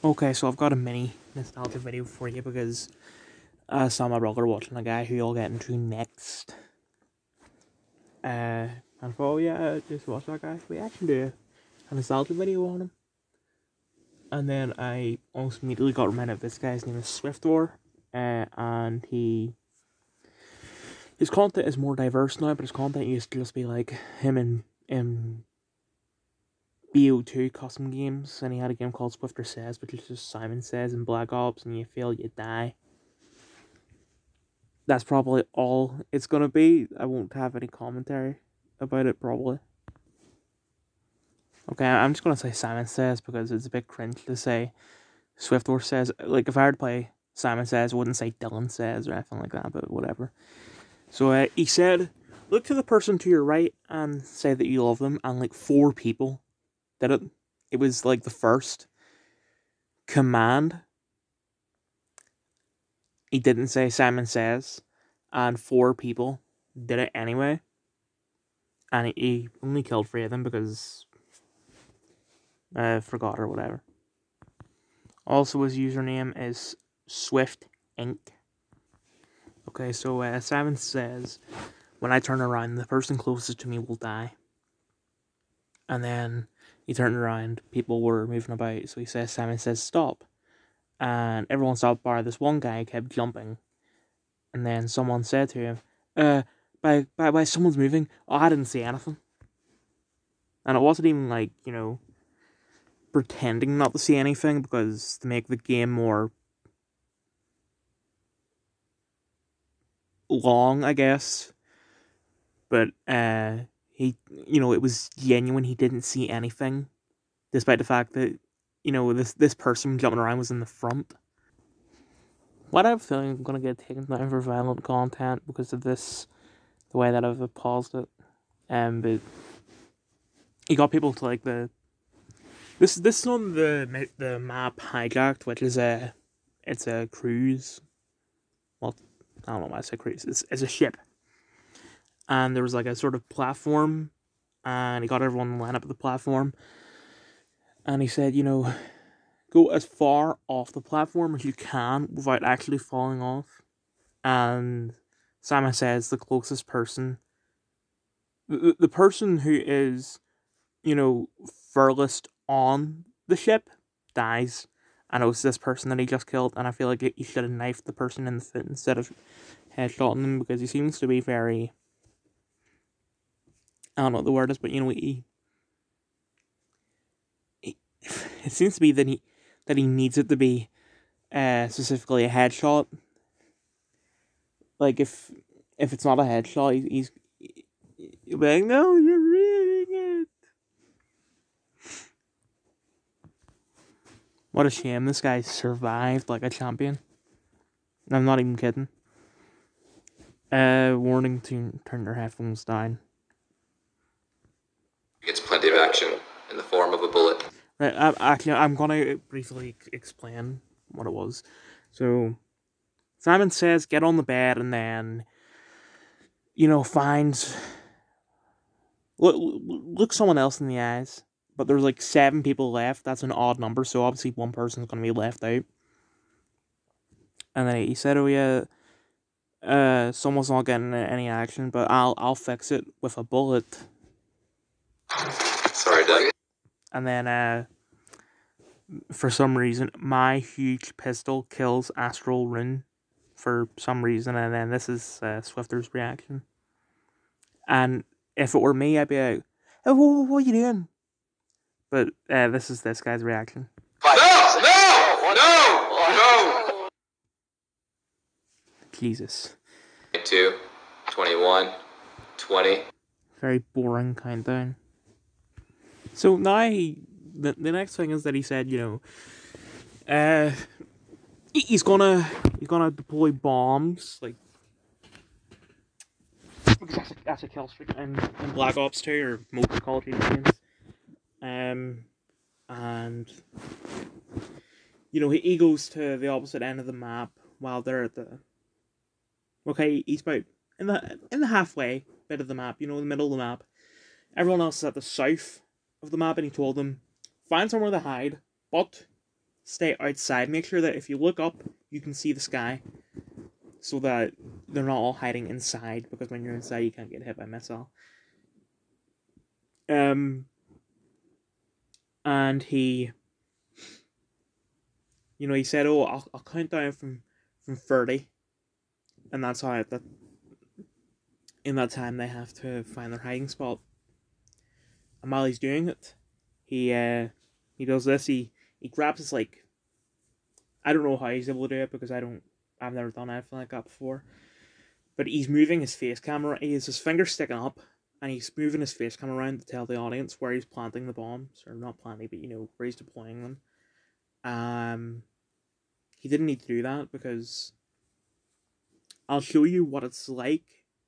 Okay, so I've got a mini nostalgia video for you because I saw my brother watching a guy who I'll get into next. And I thought, oh yeah, just watch that guy. We actually do a nostalgia video on him. And then I almost immediately got reminded of this guy's name is Swiftwar. And his content is more diverse now, but his content used to just be like him in BO2 custom games, and he had a game called Swifter Says, which is just Simon Says in Black Ops, and you fail, you die. That's probably all it's gonna be. I won't have any commentary about it, probably. Okay, I'm just gonna say Simon Says because it's a bit cringe to say Swiftwar Says. Like, if I were to play Simon Says, I wouldn't say Dylan Says or anything like that, but whatever. So he said, look to the person to your right and say that you love them, and like 4 people did it. It was like the first command. He didn't say Simon Says, and 4 people did it anyway. And he only killed 3 of them because I forgot or whatever. Also, his username is Swift Inc. Okay, so Simon Says, when I turn around, the person closest to me will die. And then he turned around, people were moving about, so he says, Simon Says, stop. And everyone stopped bar. This one guy kept jumping. And then someone said to him, by someone's moving. Oh, I didn't see anything. And it wasn't even like, pretending not to see anything, because to make the game more long, I guess. But he, it was genuine. He didn't see anything, despite the fact that, this person jumping around was in the front. What I have a feeling I'm gonna get taken down for violent content because of this, the way that I've paused it. But he got people to like this is on the map Hijacked, which is it's a cruise. Well, I don't know why I say cruise. It's a ship, and there was like a sort of platform, and he got everyone to line up at the platform, and he said, go as far off the platform as you can without actually falling off. And Simon Says the closest person, the person who is, furthest on the ship, dies. And it was this person that he just killed, and I feel like he should have knifed the person in the foot instead of headshotting them, because he seems to be very, I don't know what the word is, but he it seems to be that he needs it to be specifically a headshot. Like, if it's not a headshot, he's like, no, you're ruining it. What a shame, this guy survived like a champion. I'm not even kidding. Warning to turn your headphones down. Gets plenty of action in the form of a bullet. Right, I'm gonna briefly explain what it was. So, Simon Says, get on the bed, and then, finds... Look someone else in the eyes. But there's like 7 people left. That's an odd number, so obviously one person's gonna be left out. And then he said, oh yeah, someone's not getting any action, but I'll fix it with a bullet. Sorry, Doug. And then, for some reason, my huge pistol kills Astral Rune for some reason, and then this is Swifter's reaction. And if it were me, I'd be like, oh, what are you doing? But this is this guy's reaction. No! Jesus. 22, 21, 20. Very boring countdown. So now the next thing is that he said, he's gonna deploy bombs, like, that's a kill streak in Black Ops 2 or most Call of Duty games. And he goes to the opposite end of the map while they're at the... Okay, he's about in the halfway bit of the map, the middle of the map. Everyone else is at the south of the map, and he told them, find somewhere to hide, but stay outside. Make sure that if you look up, you can see the sky, so that they're not all hiding inside, because when you're inside, you can't get hit by missile. And he, he said, "Oh, I'll count down from 30, and that's how that in that time they have to find their hiding spot." And while he's doing it, he does this. He grabs his, like, I don't know how he's able to do it, because I've never done anything like that before. But he's moving his face camera. He has his finger sticking up, and he's moving his face camera around to tell the audience where he's planting the bombs, or not planting, but where he's deploying them. He didn't need to do that, because I'll show you what it's like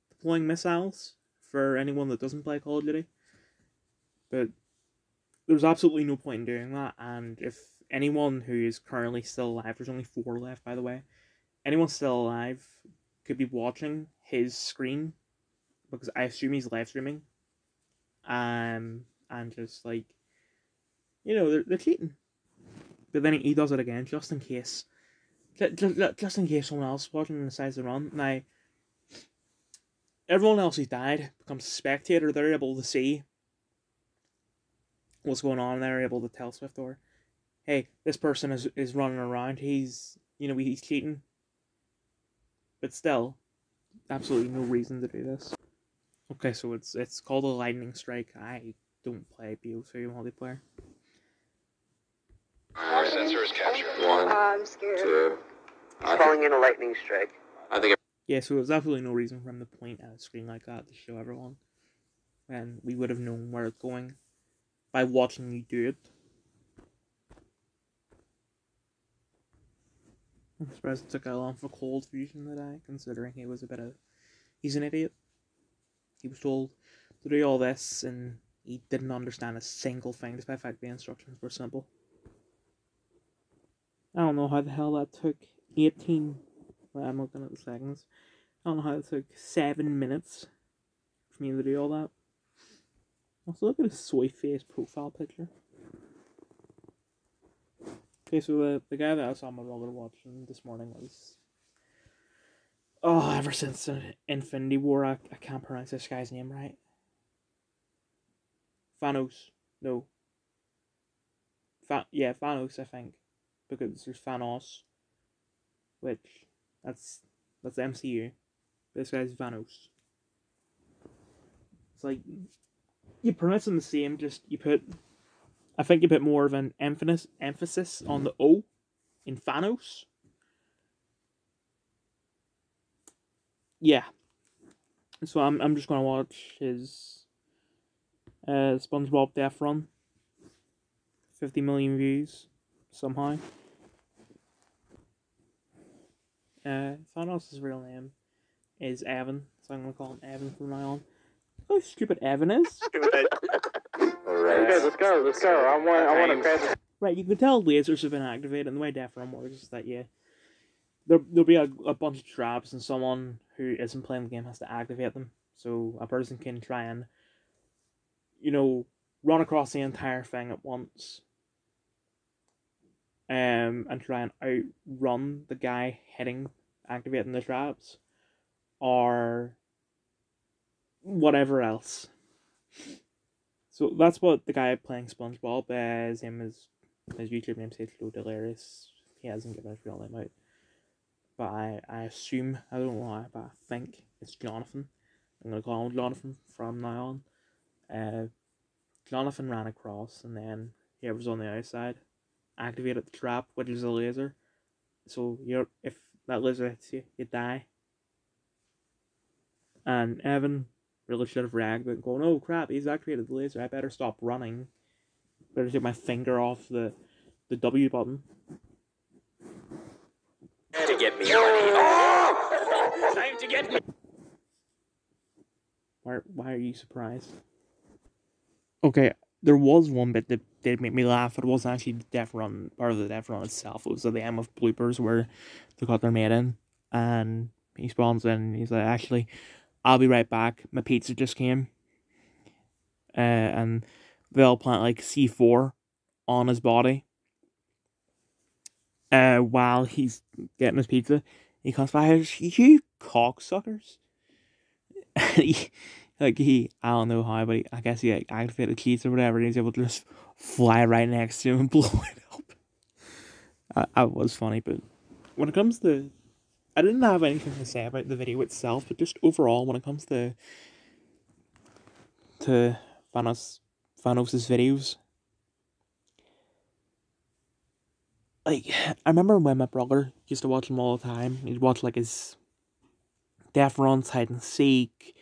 deploying missiles for anyone that doesn't play Call of Duty. But there's absolutely no point in doing that, and if anyone who is currently still alive, there's only 4 left, by the way, anyone still alive could be watching his screen, because I assume he's live streaming, and just, like, they're cheating. But then he does it again, just in case. Just in case someone else watching decides to run. Now, everyone else who's died becomes a spectator. They're able to see what's going on. They're able to tell SwiftOR, hey, this person is running around. He's cheating. But still, absolutely no reason to do this. Okay, so it's called a lightning strike. I don't play BO2 multiplayer. Our sensor is captured. 1, I'm scared. 2. He's calling in a lightning strike. I think. Yeah, so there's absolutely no reason for him to point at a screen like that to show everyone. And we would have known where it's going by watching you do it. I'm surprised it took that long for Cold Fusion today, considering he's an idiot. He was told to do all this, and he didn't understand a single thing, despite the fact the instructions were simple. I don't know how the hell that took 18... Well, I'm looking at the seconds. I don't know how it took 7 minutes for me to do all that. Also, look at his soy face profile picture. Okay, so the guy that I saw my brother watching this morning was... Oh, ever since Infinity War, I can't pronounce this guy's name right. Thanos. No. Thanos, I think. Because there's Thanos. Which, that's MCU. This guy's Thanos. It's like, you pronounce them the same, just I think you put more of an emphasis on the O in Thanos. Yeah. So I'm just gonna watch his SpongeBob Death Run. 50 million views somehow. Thanos' real name is Evan, so I'm gonna call him Evan from now on. Look how stupid Evan is. Okay, let's go. I want to grab. Right, you can tell lasers have been activated, and the way Death Run works is that, there'll be a bunch of traps, and someone who isn't playing the game has to activate them. So a person can try and, run across the entire thing at once. And try and outrun the guy activating the traps. Or whatever else. So that's what the guy playing SpongeBob, his YouTube name says Low Delirious. He hasn't given his real name out. But I assume, I don't know why, but I think it's Jonathan. I'm going to call him Jonathan from now on. Jonathan ran across, and then whoever's on the outside activated the trap, which is a laser. So if that laser hits you, you die. And Evan really should have reacted and going, oh crap, he's activated the laser, I better stop running. Better take my finger off the W button. To get me money. Oh! Time to get me. Why are you surprised? Okay, there was one bit that did make me laugh, but it wasn't actually part of the Death Run itself. It was at the end of bloopers where they got their mate in, and he spawns in, and he's like, actually, I'll be right back, my pizza just came. And they'll plant like C4 on his body. while he's getting his pizza, he comes by and says, "You cocksuckers!" I don't know how, but I guess he like, activated the keys or whatever, and he's able to just fly right next to him and blow it up. That was funny, but when it comes to, I didn't have anything to say about the video itself, but just overall, when it comes to Vanos's videos, like, I remember when my brother used to watch them all the time. He'd watch like his Death Runs, Hide and Seek,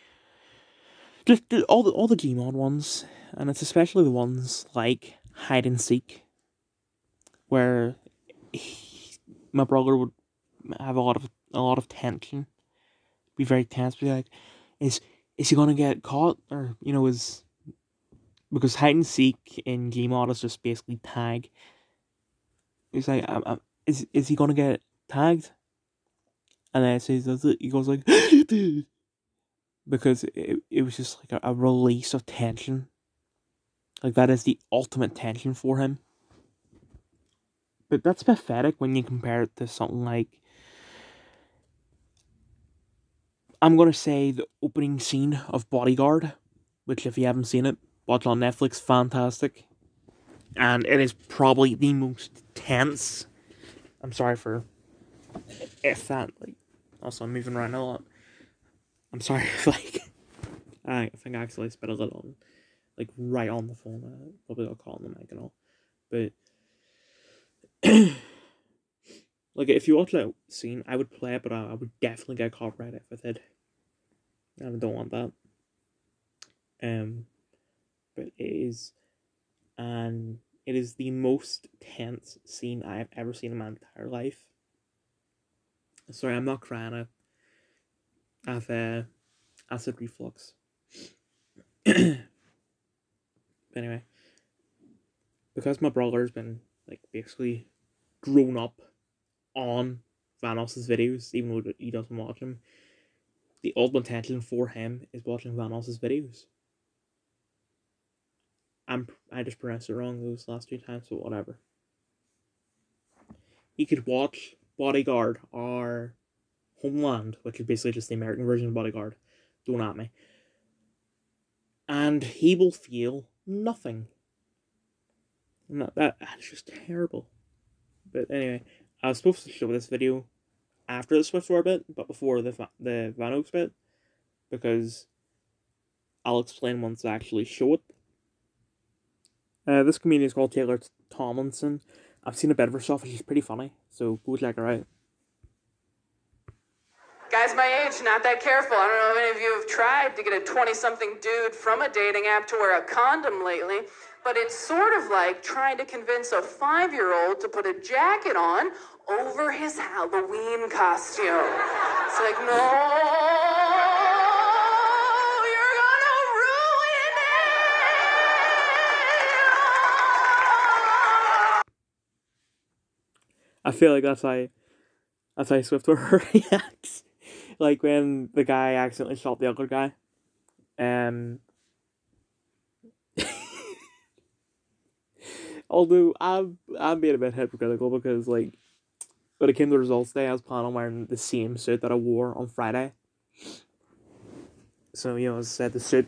just all the Gmod ones, and it's especially the ones like Hide and Seek, where my brother would have a lot of tension, be very tense, be like, is he gonna get caught, or is because hide and seek in Gmod is just basically tag. He's like, is he gonna get tagged? And then he goes like, because it was just like a release of tension. Like, that is the ultimate tension for him. But that's pathetic when you compare it to something like, I'm gonna say, the opening scene of Bodyguard, which, if you haven't seen it, watch on Netflix, fantastic. And it is probably the most tense. I'm sorry for if that, like, also I'm moving around a lot. I'm sorry if, like, I think I actually spit a little on, like, right on the phone. Probably got caught on the mic and all. But, like, if you watch that scene, I would play it, but I would definitely get copyrighted if I did. I don't want that. But it is the most tense scene I have ever seen in my entire life. Sorry, I'm not crying. I have acid reflux. But anyway, because my brother's been, like, basically grown up on Vanos's videos, even though he doesn't watch them, the ultimate tension for him is watching Vanos's videos. I just pronounced it wrong those last 2 times, so whatever. He could watch Bodyguard or Homeland, which is basically just the American version of Bodyguard. Don't at me. And he will feel nothing. And that's just terrible. But anyway, I was supposed to show this video after the SwiftWar bit, but before the Vanox bit, because I'll explain once I actually show it. This comedian is called Taylor Tomlinson. I've seen a bit of her stuff, and she's pretty funny, so go check her out. Guys my age, not that careful. I don't know if any of you have tried to get a 20-something dude from a dating app to wear a condom lately, but it's sort of like trying to convince a 5-year-old to put a jacket on over his Halloween costume. It's like, no, you're gonna ruin it. I feel like that's how SwiftWar reacts. Like when the guy accidentally shot the other guy. Although I'm being a bit hypocritical because, like, when it came to results day, I was planning on wearing the same suit that I wore on Friday. So, as I said, the suit,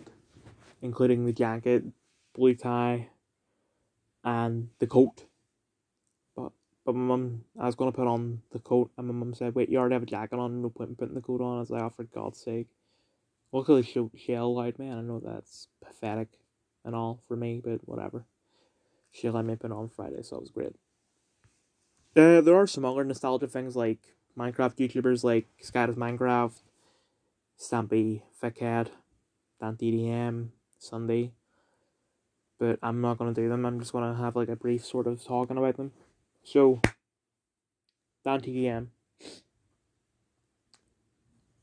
including the jacket, blue tie, and the coat. But my mum, I was going to put on the coat, and my mum said, wait, you already have a jacket on, no point in putting the coat on. I was like, oh, for God's sake. Luckily, she allowed me, and I know that's pathetic and all for me, but whatever. She let me put it on Friday, so it was great. There are some other nostalgia things, like Minecraft YouTubers like Skydoes Minecraft, Stampy, Fickhead, DanTDM, Sunday. But I'm not going to do them. I'm just going to have, like, a brief sort of talking about them. So, DanTDM.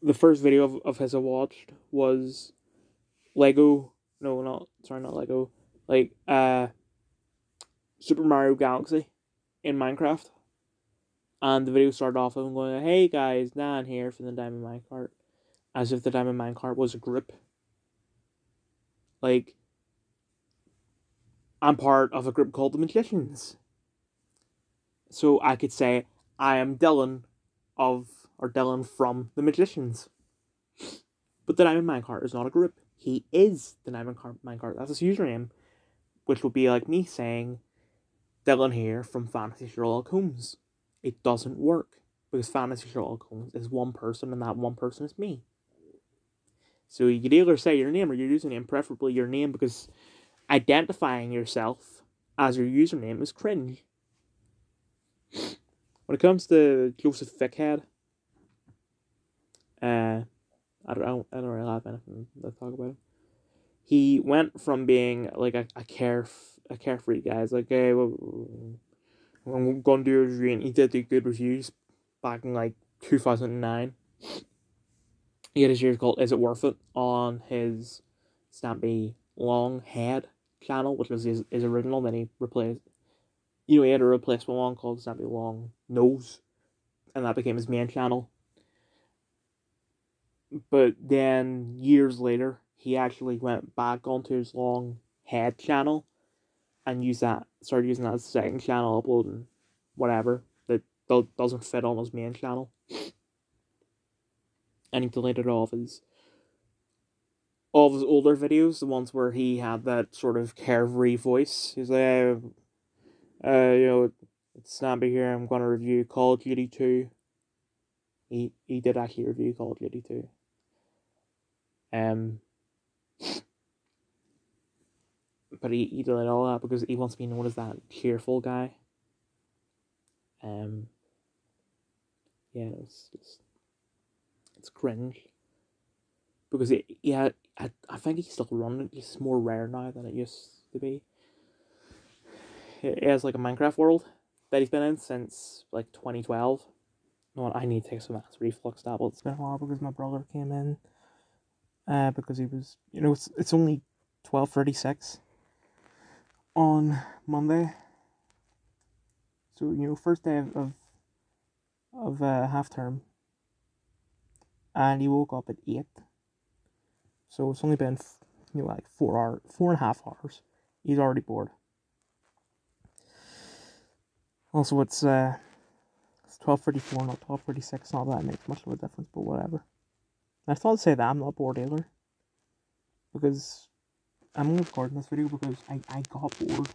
The first video of his I watched was Lego. No, not Lego. Like, Super Mario Galaxy in Minecraft. And the video started off with him going, hey guys, Dan here from the Diamond Minecart. As if the Diamond Minecart was a group. Like, I'm part of a group called the Magicians. So I could say, I am Dylan or Dylan from The Magicians. But the Diamond Minecart is not a group. He is the Diamond Minecart. That's his username. Which would be like me saying, Dylan here from Fantasy Sherlock Holmes. It doesn't work. Because Fantasy Sherlock Holmes is one person, and that one person is me. So you could either say your name or your username, preferably your name, because identifying yourself as your username is cringe. When it comes to Joseph Thickhead, I don't really have anything to talk about him. He went from being like a carefree guy. It's like, hey, well, I'm gonna do a review, and he did do good reviews back in like 2009. He had a series called "Is It Worth It" on his Stampy Longhead channel, which was his original. Then he replaced, he had a replacement one called Stampy Long Nose, and that became his main channel. But then years later, he actually went back onto his Long Head channel and started using that as a second channel, uploading whatever that doesn't fit on his main channel. And he deleted all of his older videos, the ones where he had that sort of carefree voice. He's like, it's Snappy here, I'm going to review Call of Duty 2. He did actually review Call of Duty 2. But he deleted all that because he wants to be known as that cheerful guy. Yeah, it's cringe. Because I think he's still running. It's more rare now than it used to be. He has like a Minecraft world that he's been in since like 2012. No, I need to take some acid reflux tablets. It's been a while because my brother came in. Because he was, it's only 12:36 on Monday. So first day of half term, and he woke up at 8. So it's only been like 4.5 hours. He's already bored. Also, it's 12:34, not 12:36. Not that it makes much of a difference, but whatever. I thought to say that I'm not bored either, because I'm only recording this video because I got bored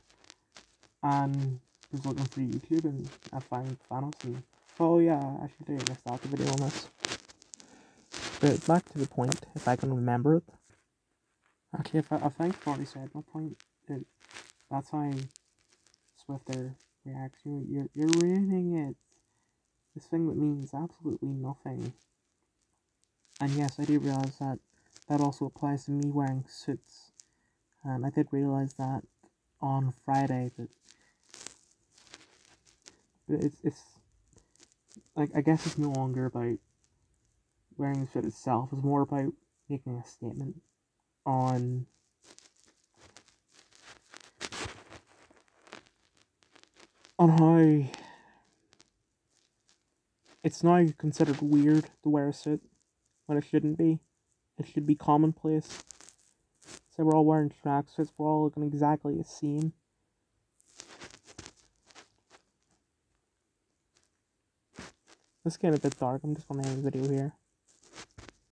and was looking for YouTube and I found Thanos and oh yeah, I should do a start the video on this. But back to the point, if I can remember it. Actually, I think I've already said my point. That's how Swifter reacts. You're ruining it. This thing that means absolutely nothing. And yes, I do realize that also applies to me wearing suits. I did realize that on Friday, but it's like, I guess it's no longer about wearing the suit itself. It's more about making a statement on how it's now considered weird to wear a suit when it shouldn't be. It should be commonplace. So we're all wearing tracksuits, we're all looking exactly the same. This is getting a bit dark, I'm just gonna end the video here.